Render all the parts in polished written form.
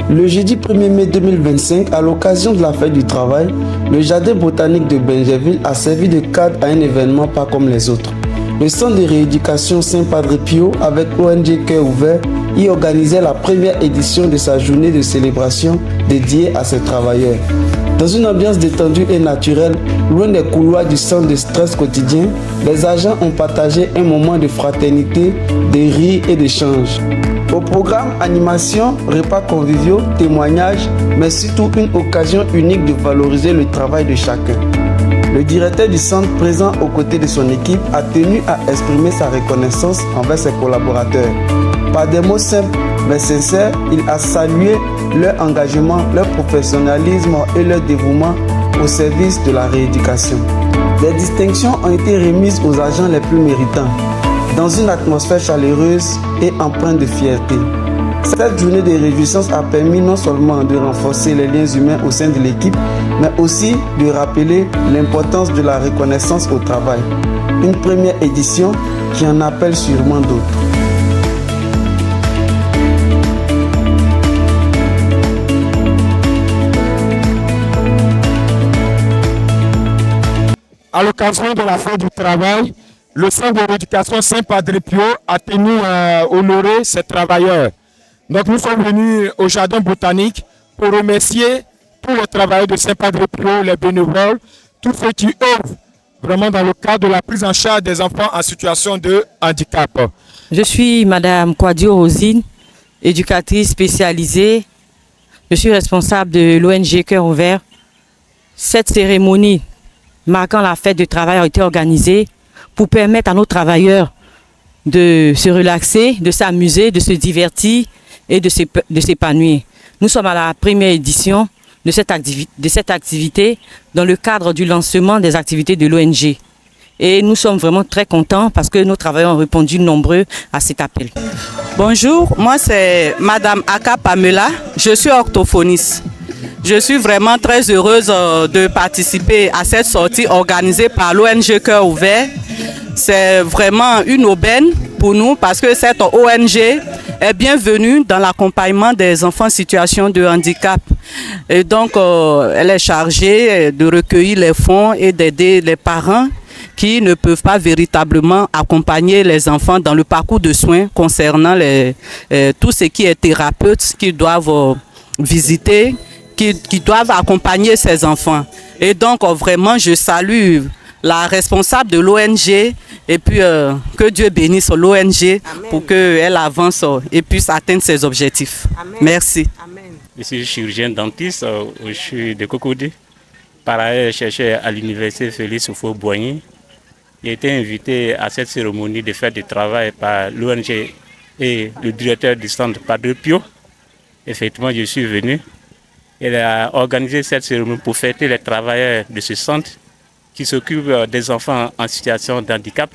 Le jeudi 1er mai 2025, à l'occasion de la fête du travail, le jardin botanique de Benjerville a servi de cadre à un événement pas comme les autres. Le centre de rééducation Saint-Padre Pio avec ONG Cœur Ouvert y organisait la première édition de sa journée de célébration dédiée à ses travailleurs. Dans une ambiance détendue et naturelle, loin des couloirs du centre de stress quotidien, les agents ont partagé un moment de fraternité, de rire et d'échange. Au programme, animation, repas conviviaux, témoignages, mais surtout une occasion unique de valoriser le travail de chacun. Le directeur du centre, présent aux côtés de son équipe, a tenu à exprimer sa reconnaissance envers ses collaborateurs. Par des mots simples mais sincères, il a salué leur engagement, leur professionnalisme et leur dévouement au service de la rééducation. Des distinctions ont été remises aux agents les plus méritants, dans une atmosphère chaleureuse et empreinte de fierté. Cette journée de réjouissance a permis non seulement de renforcer les liens humains au sein de l'équipe, mais aussi de rappeler l'importance de la reconnaissance au travail. Une première édition qui en appelle sûrement d'autres. À l'occasion de la fête du travail, le centre de rééducation Saint-Padre Pio a tenu à honorer ses travailleurs. Donc nous sommes venus au jardin botanique pour remercier tous les travailleurs de Saint-Padre Pio, les bénévoles, tous ceux qui œuvrent vraiment dans le cadre de la prise en charge des enfants en situation de handicap. Je suis Madame Kwadio Rosine, éducatrice spécialisée. Je suis responsable de l'ONG Cœur Ouvert. Cette cérémonie marquant la fête du travail a été organisée pour permettre à nos travailleurs de se relaxer, de s'amuser, de se divertir et de s'épanouir. Nous sommes à la première édition de cette activité dans le cadre du lancement des activités de l'ONG. Et nous sommes vraiment très contents parce que nos travailleurs ont répondu nombreux à cet appel. Bonjour, moi c'est Madame Aka Pamela, je suis orthophoniste. Je suis vraiment très heureuse de participer à cette sortie organisée par l'ONG Cœur Ouvert. C'est vraiment une aubaine pour nous parce que cette ONG est bienvenue dans l'accompagnement des enfants en situation de handicap. Et donc, elle est chargée de recueillir les fonds et d'aider les parents qui ne peuvent pas véritablement accompagner les enfants dans le parcours de soins concernant tout ce qui est thérapeute qui doivent visiter, qui doivent accompagner ces enfants. Et donc, vraiment, je salue la responsable de l'ONG et puis que Dieu bénisse l'ONG pour qu'elle avance et puisse atteindre ses objectifs. Amen. Merci. Amen. Je suis chirurgien dentiste, je suis de Cocody. Par ailleurs, je cherchais à l'université Félix Houphouët-Boigny. J'ai été invité à cette cérémonie de fête de travail par l'ONG et le directeur du centre Padre Pio. Effectivement, je suis venu. Elle a organisé cette cérémonie pour fêter les travailleurs de ce centre qui s'occupent des enfants en situation de handicap.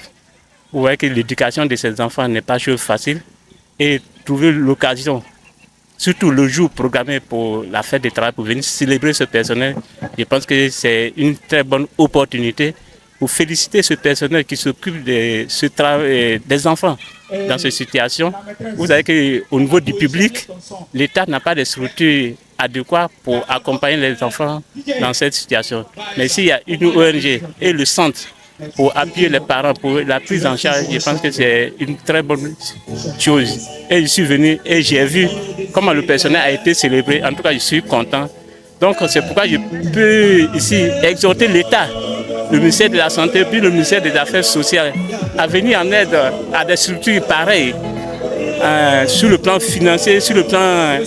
Vous voyez que l'éducation de ces enfants n'est pas chose facile. Et trouver l'occasion, surtout le jour programmé pour la fête de travail, pour venir célébrer ce personnel, je pense que c'est une très bonne opportunité pour féliciter ce personnel qui s'occupe de ce travail des enfants dans cette situation. Vous savez qu'au niveau du public, l'État n'a pas de structure adéquate pour accompagner les enfants dans cette situation. Mais s'il y a une ONG et le centre pour appuyer les parents pour la prise en charge, je pense que c'est une très bonne chose. Et je suis venu et j'ai vu comment le personnel a été célébré. En tout cas, je suis content. Donc c'est pourquoi je peux ici exhorter l'État, le ministère de la Santé, puis le ministère des Affaires sociales, à venir en aide à des structures pareilles, sur le plan financier, sur le plan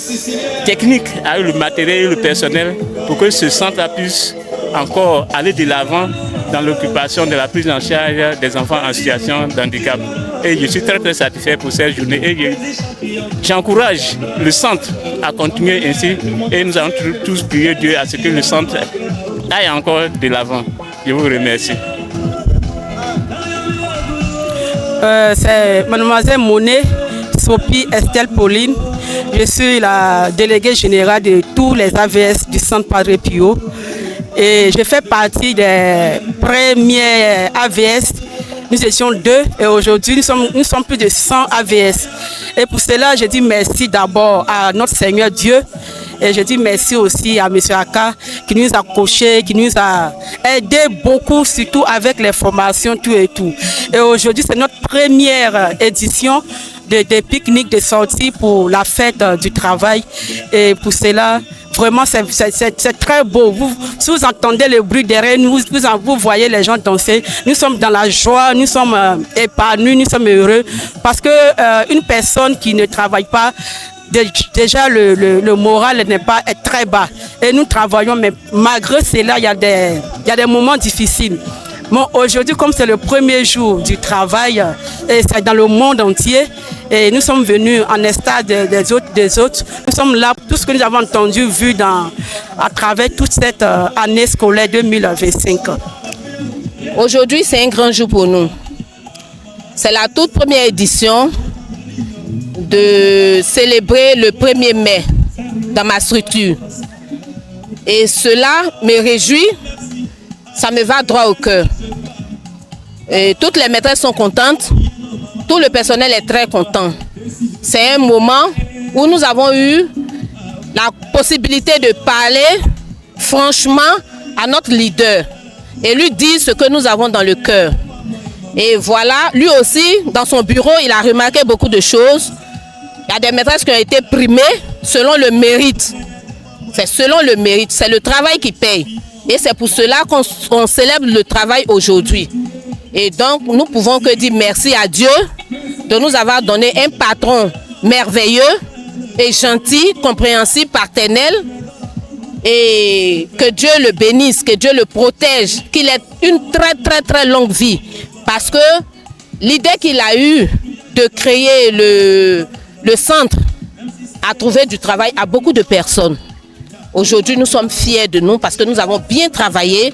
technique, avec le matériel et le personnel, pour que ce centre puisse encore aller de l'avant dans l'occupation de la prise en charge des enfants en situation de handicap. Et je suis très très satisfait pour cette journée et j'encourage le centre à continuer ainsi et nous allons tous prier Dieu à ce que le centre aille encore de l'avant. Je vous remercie. C'est mademoiselle Monet Sophie Estelle Pauline. Je suis la déléguée générale de tous les AVS du centre Padre Pio. Et je fais partie des premiers AVS. Nous étions 2 et aujourd'hui nous sommes plus de 100 AVS. Et pour cela, je dis merci d'abord à notre Seigneur Dieu. Et je dis merci aussi à M. Aka qui nous a coaché, qui nous a aidé beaucoup, surtout avec les formations, tout et tout. Et aujourd'hui, c'est notre première édition de pique-nique de sortie pour la fête du travail. Et pour cela, vraiment, c'est très beau. Si vous entendez le bruit derrière nous, vous voyez les gens danser. Nous sommes dans la joie, nous sommes épanouis, nous sommes heureux. Parce qu'une personne qui ne travaille pas, déjà le moral n'est pas très bas. Et nous travaillons, mais malgré cela, il y a des moments difficiles. Bon, aujourd'hui, comme c'est le premier jour du travail, et c'est dans le monde entier, et nous sommes venus en stade des autres. Nous sommes là, tout ce que nous avons entendu, vu à travers toute cette année scolaire 2025. Aujourd'hui, c'est un grand jour pour nous. C'est la toute première édition de célébrer le 1er mai dans ma structure. Et cela me réjouit, ça me va droit au cœur. Et toutes les maîtresses sont contentes, tout le personnel est très content. C'est un moment où nous avons eu la possibilité de parler franchement à notre leader et lui dire ce que nous avons dans le cœur. Et voilà, lui aussi, dans son bureau, il a remarqué beaucoup de choses. Il y a des maîtresses qui ont été primées selon le mérite. C'est selon le mérite, c'est le travail qui paye. Et c'est pour cela qu'on célèbre le travail aujourd'hui. Et donc, nous pouvons que dire merci à Dieu de nous avoir donné un patron merveilleux et gentil, compréhensif, paternel. Et que Dieu le bénisse, que Dieu le protège, qu'il ait une très très très longue vie. Parce que l'idée qu'il a eue de créer le centre a trouvé du travail à beaucoup de personnes. Aujourd'hui, nous sommes fiers de nous parce que nous avons bien travaillé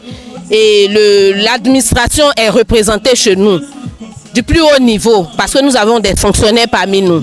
et l'administration est représentée chez nous du plus haut niveau parce que nous avons des fonctionnaires parmi nous.